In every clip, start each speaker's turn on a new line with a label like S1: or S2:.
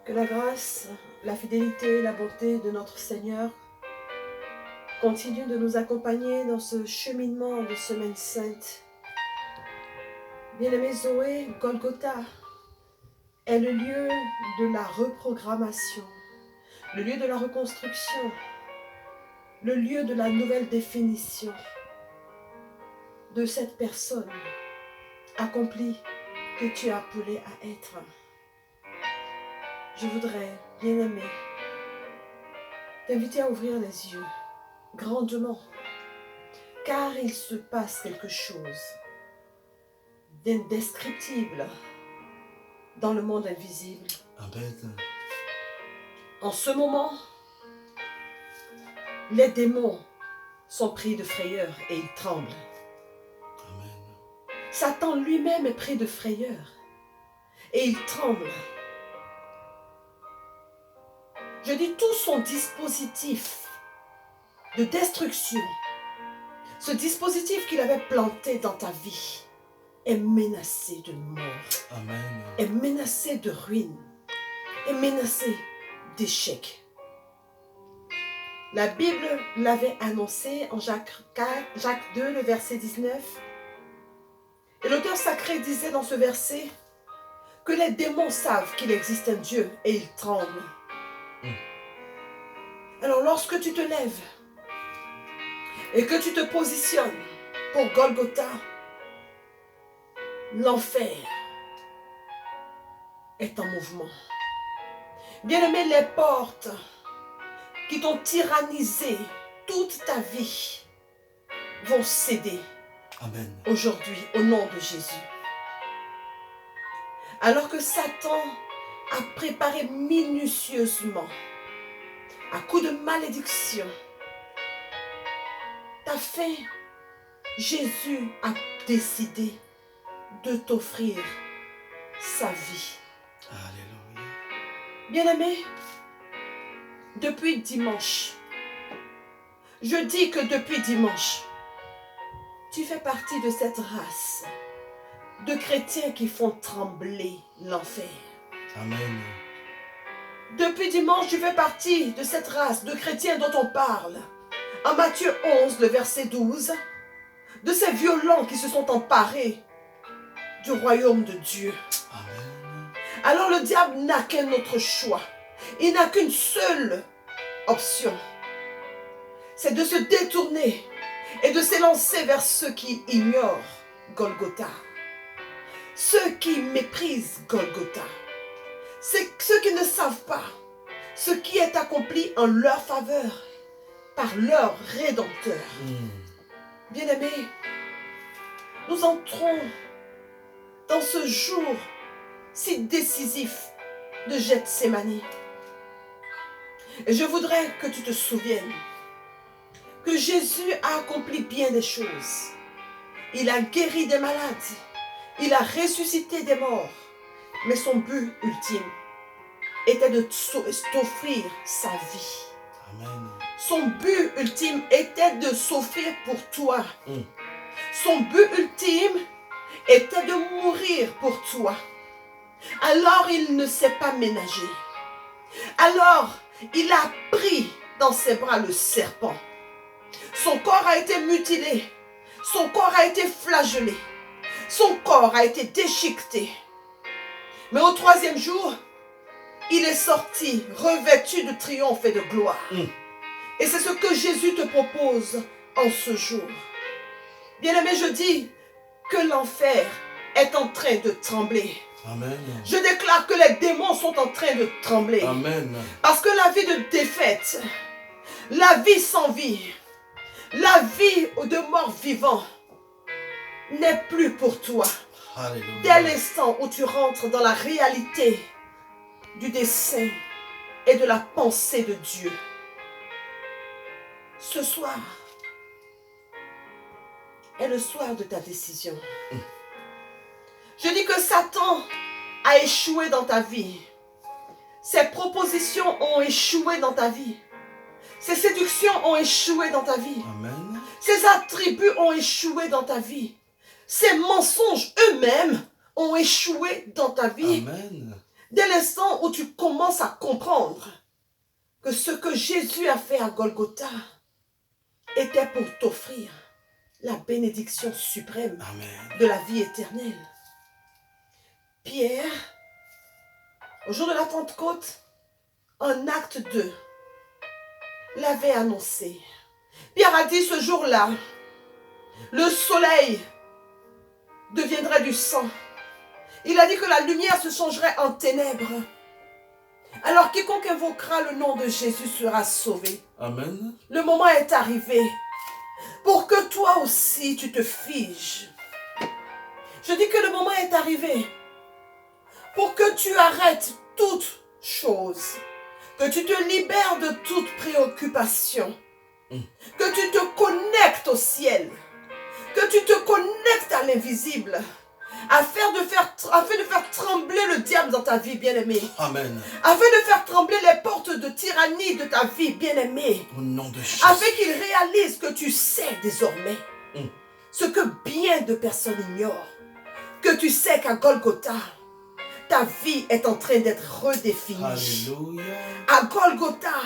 S1: Que la grâce, la fidélité, la bonté de notre Seigneur continuent de nous accompagner dans ce cheminement de Semaine Sainte. Bien-aimé Zoé, Golgotha est le lieu de la reprogrammation, le lieu de la reconstruction, le lieu de la nouvelle définition de cette personne accomplie que tu as appelée à être. Je voudrais, bien-aimé, t'inviter à ouvrir les yeux grandement, car il se passe quelque chose d'indescriptible dans le monde invisible.
S2: Amen.
S1: En ce moment, les démons sont pris de frayeur et ils tremblent.
S2: Amen.
S1: Satan lui-même est pris de frayeur et il tremble. Je dis tout son dispositif de destruction, ce dispositif qu'il avait planté dans ta vie est menacé de mort,
S2: Amen.
S1: est menacé de ruine, est menacé d'échec. La Bible l'avait annoncé en Jacques 2, le verset 19. Et l'auteur sacré disait dans ce verset que les démons savent qu'il existe un Dieu et ils tremblent. Alors lorsque tu te lèves et que tu te positionnes pour Golgotha, l'enfer est en mouvement. Bien-aimé, les portes qui t'ont tyrannisé toute ta vie vont céder.
S2: Amen.
S1: Aujourd'hui, au nom de Jésus. Alors que Satan a préparé minutieusement, à coup de malédiction, ta fin, Jésus a décidé de t'offrir sa vie.
S2: Alléluia.
S1: Bien-aimé, depuis dimanche, je dis que depuis dimanche, tu fais partie de cette race de chrétiens qui font trembler l'enfer.
S2: Amen.
S1: Depuis dimanche, tu fais partie de cette race de chrétiens dont on parle. En Matthieu 11, le verset 12, de ces violents qui se sont emparés du royaume de Dieu.
S2: Amen.
S1: Alors le diable n'a qu'un autre choix. Il n'a qu'une seule option. C'est de se détourner et de s'élancer vers ceux qui ignorent Golgotha. Ceux qui méprisent Golgotha. C'est ceux qui ne savent pas ce qui est accompli en leur faveur par leur Rédempteur. Bien-aimés, nous entrons dans ce jour si décisif de Gethsémani. Et je voudrais que tu te souviennes que Jésus a accompli bien des choses. Il a guéri des malades. Il a ressuscité des morts. Mais son but ultime était de t'offrir sa vie.
S2: Amen.
S1: Son but ultime était de s'offrir pour toi. Son but ultime était de mourir pour toi. Alors il ne s'est pas ménagé. Alors il a pris dans ses bras le serpent. Son corps a été mutilé. Son corps a été flagellé. Son corps a été déchiqueté. Mais au troisième jour, il est sorti revêtu de triomphe et de gloire. Et c'est ce que Jésus te propose en ce jour. Bien-aimé, je dis que l'enfer est en train de trembler.
S2: Amen.
S1: Je déclare que les démons sont en train de trembler.
S2: Amen.
S1: Parce que la vie de défaite, la vie sans vie, la vie de mort vivant n'est plus pour toi.
S2: Alléluia.
S1: Dès l'instant où tu rentres dans la réalité du dessein et de la pensée de Dieu, ce soir est le soir de ta décision. Je dis que Satan a échoué dans ta vie. Ses propositions ont échoué dans ta vie. Ses séductions ont échoué dans ta vie.
S2: Amen.
S1: Ses attributs ont échoué dans ta vie. Ses mensonges eux-mêmes ont échoué dans ta vie.
S2: Amen.
S1: Dès l'instant où tu commences à comprendre que ce que Jésus a fait à Golgotha était pour t'offrir la bénédiction suprême
S2: Amen.
S1: de la vie éternelle. Pierre, au jour de la Pentecôte, en acte 2, l'avait annoncé. Pierre a dit ce jour-là, le soleil deviendrait du sang. Il a dit que la lumière se changerait en ténèbres. Alors quiconque invoquera le nom de Jésus sera sauvé.
S2: Amen.
S1: Le moment est arrivé pour que toi aussi tu te figes. Je dis que le moment est arrivé pour que tu arrêtes toute chose, que tu te libères de toute préoccupation, que tu te connectes au ciel, que tu te connectes à l'invisible, afin de faire trembler le diable dans ta vie, bien-aimé.
S2: Amen.
S1: Afin de faire trembler les portes de tyrannie de ta vie, bien-aimé.
S2: Au nom de Jésus.
S1: Afin qu'il réalise que tu sais désormais ce que bien de personnes ignorent. Que tu sais qu'à Golgotha, ta vie est en train d'être redéfinie.
S2: Alléluia.
S1: À Golgotha,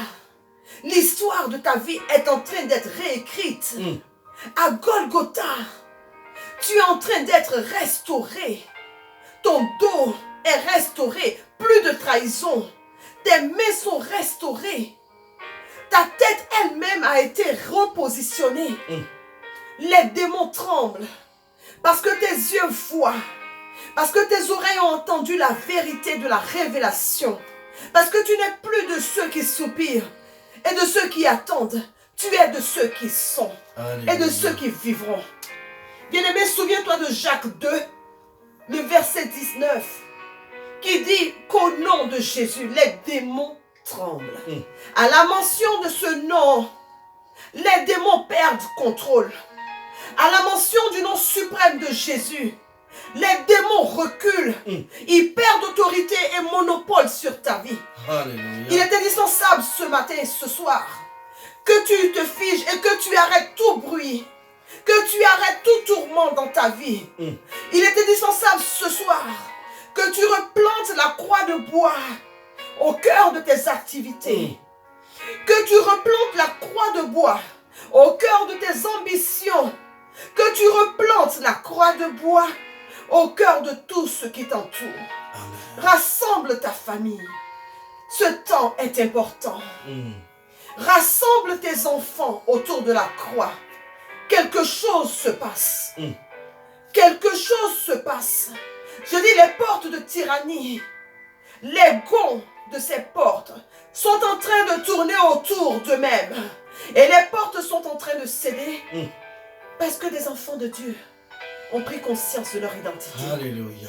S1: l'histoire de ta vie est en train d'être réécrite. À Golgotha, tu es en train d'être restauré. Ton dos est restauré. Plus de trahison. Tes mains sont restaurées. Ta tête elle-même a été repositionnée. Les démons tremblent. Parce que tes yeux voient. Parce que tes oreilles ont entendu la vérité de la révélation. Parce que tu n'es plus de ceux qui soupirent et de ceux qui attendent. Tu es de ceux qui sont.
S2: Alléluia.
S1: Et de ceux qui vivront. Bien-aimé, souviens-toi de Jacques 2, le verset 19, qui dit qu'au nom de Jésus, les démons tremblent. À la mention de ce nom, les démons perdent contrôle. À la mention du nom suprême de Jésus, les démons reculent. Ils perdent autorité et monopole sur ta vie.
S2: Alléluia.
S1: Il est indispensable ce matin et ce soir que tu te figes et que tu arrêtes tout bruit. Que tu arrêtes tout tourment dans ta vie. Il est indispensable ce soir que tu replantes la croix de bois au cœur de tes activités. Que tu replantes la croix de bois au cœur de tes ambitions. Que tu replantes la croix de bois au cœur de tout ce qui t'entoure. Rassemble ta famille. Ce temps est important. Rassemble tes enfants autour de la croix. Quelque chose se passe. Quelque chose se passe. Je dis les portes de tyrannie, les gonds de ces portes sont en train de tourner autour d'eux-mêmes. Et les portes sont en train de céder parce que des enfants de Dieu ont pris conscience de leur identité.
S2: Alléluia.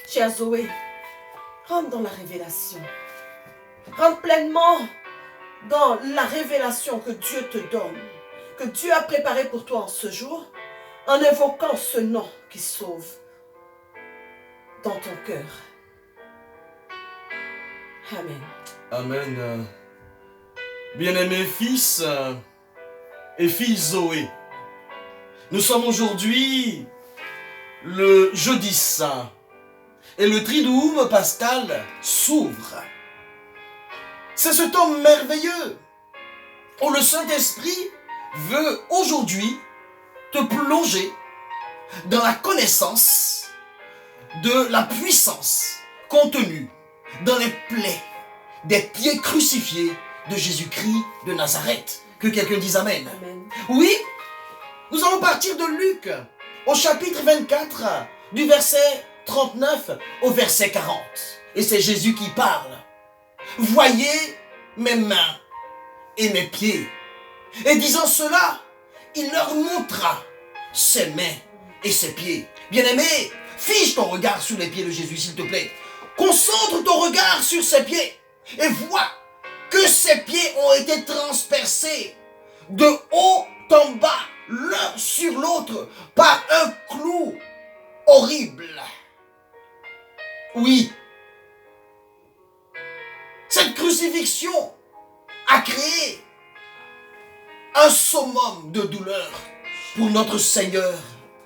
S1: Chère Zoé, rentre dans la révélation. Rentre pleinement dans la révélation que Dieu te donne, que Dieu a préparé pour toi en ce jour, en invoquant ce nom qui sauve dans ton cœur. Amen.
S2: Amen. Bien-aimés fils et filles Zoé, nous sommes aujourd'hui le jeudi saint et le Triduum pascal s'ouvre. C'est ce temps merveilleux où le Saint-Esprit veut aujourd'hui te plonger dans la connaissance de la puissance contenue dans les plaies des pieds crucifiés de Jésus-Christ de Nazareth. Que quelqu'un dise Amen.
S1: Amen.
S2: Oui, nous allons partir de Luc au chapitre 24 du verset 39 au verset 40. Et c'est Jésus qui parle. Voyez mes mains et mes pieds. Et disant cela, il leur montra ses mains et ses pieds. Bien-aimé, fige ton regard sur les pieds de Jésus, s'il te plaît. Concentre ton regard sur ses pieds et vois que ses pieds ont été transpercés de haut en bas, l'un sur l'autre, par un clou horrible. Oui, cette crucifixion a créé un summum de douleur pour notre Seigneur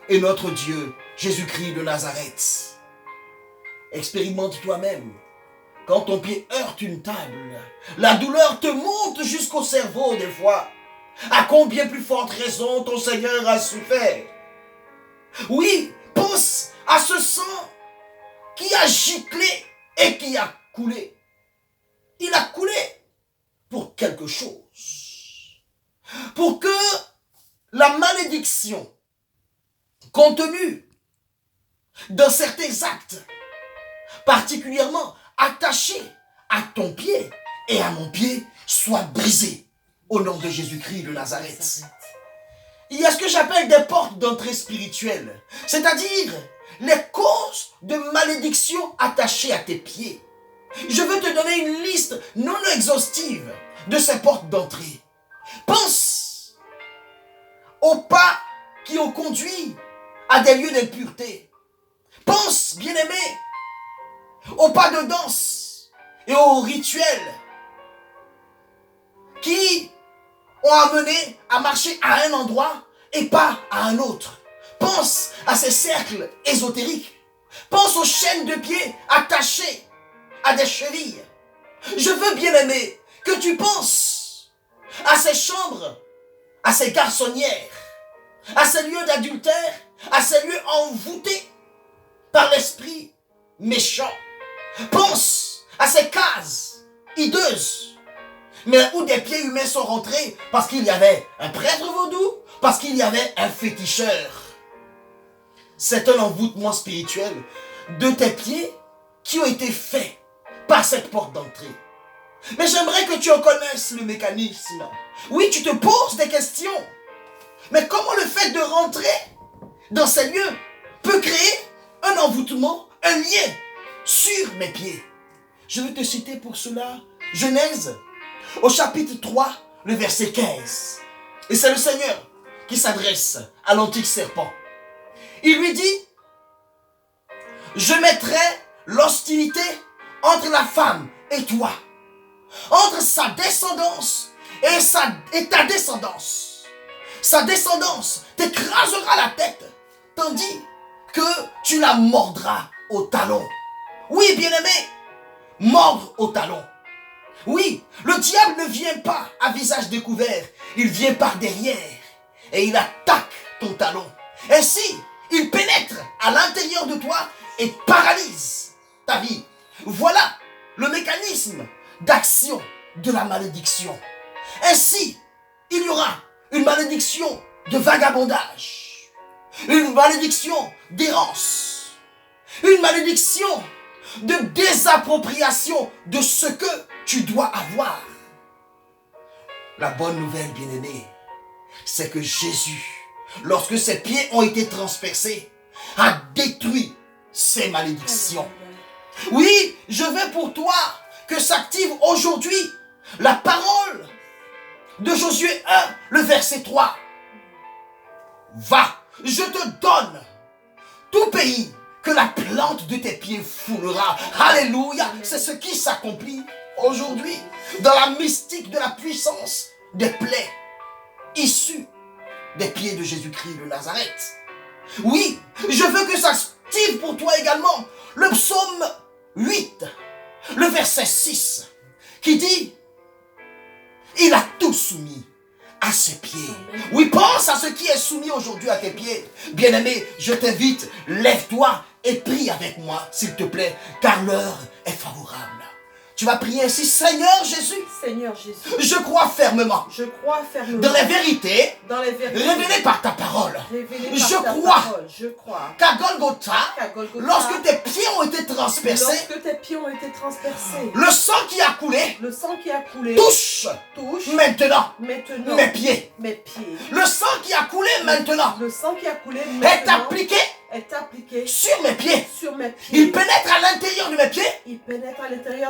S2: et notre Dieu, Jésus-Christ de Nazareth. Expérimente toi-même Quand ton pied heurte une table, la douleur te monte jusqu'au cerveau des fois. À combien plus forte raison ton Seigneur a souffert? Oui, pense à ce sang qui a giclé et qui a coulé. Il a coulé pour quelque chose. Pour que la malédiction contenue dans certains actes, particulièrement attachés à ton pied et à mon pied, soit brisée au nom de Jésus-Christ de Nazareth. Il y a ce que j'appelle des portes d'entrée spirituelle, c'est-à-dire les causes de malédiction attachées à tes pieds. Je veux te donner une liste non exhaustive de ces portes d'entrée. Pense aux pas qui ont conduit à des lieux d'impureté. Pense, bien-aimé, aux pas de danse et aux rituels qui ont amené à marcher à un endroit et pas à un autre. Pense à ces cercles ésotériques. Pense aux chaînes de pieds attachées à des chevilles. Je veux, bien aimé, que tu penses à ces chambres, à ces garçonnières, à ces lieux d'adultère, à ces lieux envoûtés par l'esprit méchant. Pense à ces cases hideuses, mais où des pieds humains sont rentrés parce qu'il y avait un prêtre vaudou, parce qu'il y avait un féticheur. C'est un envoûtement spirituel de tes pieds qui ont été faits par cette porte d'entrée. Mais j'aimerais que tu en connaisses le mécanisme. Oui, tu te poses des questions. Mais comment le fait de rentrer dans ces lieux peut créer un envoûtement, un lien sur mes pieds? Je vais te citer pour cela Genèse au chapitre 3, le verset 15. Et c'est le Seigneur qui s'adresse à l'antique serpent. Il lui dit: je mettrai l'hostilité entre la femme et toi, entre sa descendance et ta descendance. Sa descendance t'écrasera la tête, tandis que tu la mordras au talon. Oui, bien-aimé, mordre au talon. Oui, le diable ne vient pas à visage découvert, il vient par derrière et il attaque ton talon. Ainsi, il pénètre à l'intérieur de toi et paralyse ta vie. Voilà le mécanisme d'action de la malédiction. Ainsi, il y aura une malédiction de vagabondage, une malédiction d'errance, une malédiction de désappropriation de ce que tu dois avoir. La bonne nouvelle, bien-aimé, c'est que Jésus, lorsque ses pieds ont été transpercés, a détruit ces malédictions. Oui, je veux pour toi que s'active aujourd'hui la parole de Josué 1, le verset 3. Va, je te donne tout pays que la plante de tes pieds foulera. Alléluia, c'est ce qui s'accomplit aujourd'hui dans la mystique de la puissance des plaies issues des pieds de Jésus-Christ de Nazareth. Oui, je veux que ça active pour toi également le psaume 8, le verset 6, qui dit: il a tout soumis à ses pieds. Oui, pense à ce qui est soumis aujourd'hui à tes pieds. Bien-aimé, je t'invite, lève-toi et prie avec moi, s'il te plaît, car l'heure est favorable. Tu vas prier ainsi: Seigneur Jésus,
S1: Seigneur Jésus,
S2: je crois fermement
S1: je crois fermement
S2: dans les vérités
S1: révélées
S2: par ta parole.
S1: Je crois
S2: Qu'à Golgotha,
S1: Golgotha,
S2: lorsque tes pieds ont été transpercés, le sang qui a coulé touche maintenant mes pieds. Le sang qui a coulé maintenant est appliqué sur mes pieds. Il pénètre à l'intérieur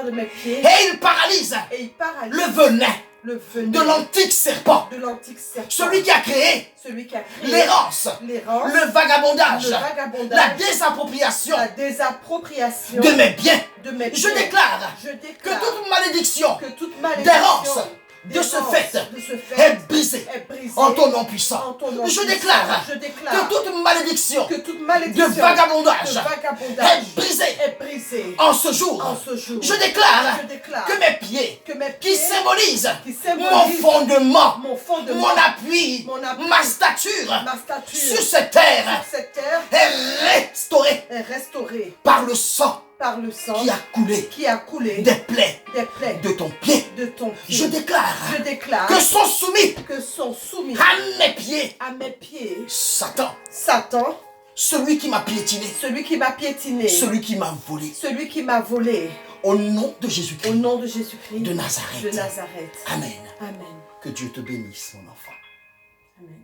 S2: de mes pieds et il paralyse le venin de l'antique serpent. Celui qui a créé l'errance, le vagabondage, la désappropriation de mes biens. Je déclare que toute malédiction d'errance, de ce fait
S1: fait
S2: est brisé
S1: est brisé
S2: en ton nom puissant.
S1: en ton nom
S2: Je
S1: puissant.
S2: déclare
S1: Je déclare
S2: que toute malédiction
S1: que toute
S2: de
S1: malédiction
S2: vagabondage
S1: de
S2: est
S1: vagabondage
S2: brisée
S1: est brisée
S2: en ce jour.
S1: en ce jour.
S2: Je déclare
S1: Je déclare
S2: que mes pieds
S1: que mes
S2: qui
S1: pieds
S2: symbolisent
S1: qui
S2: mon
S1: symbolisent
S2: fondement,
S1: mon fondement,
S2: mon appui,
S1: mon appui,
S2: ma stature
S1: ma stature
S2: sur cette terre
S1: sur cette terre
S2: est restaurée
S1: est restaurée
S2: par le sang
S1: par le sang
S2: qui a coulé
S1: des
S2: plaies
S1: plaies
S2: de ton pied.
S1: de ton pied.
S2: Je déclare
S1: Je déclare
S2: que sont soumis
S1: que sont soumis
S2: à mes pieds
S1: à mes pieds
S2: Satan,
S1: Satan,
S2: celui qui m'a piétiné,
S1: celui qui m'a piétiné,
S2: celui qui m'a volé.
S1: celui qui m'a volé.
S2: Au nom de
S1: Au
S2: Jésus-Christ
S1: nom de Jésus-Christ
S2: de Nazareth.
S1: de Nazareth.
S2: Amen.
S1: Amen.
S2: Que Dieu te bénisse, mon enfant.
S1: Amen.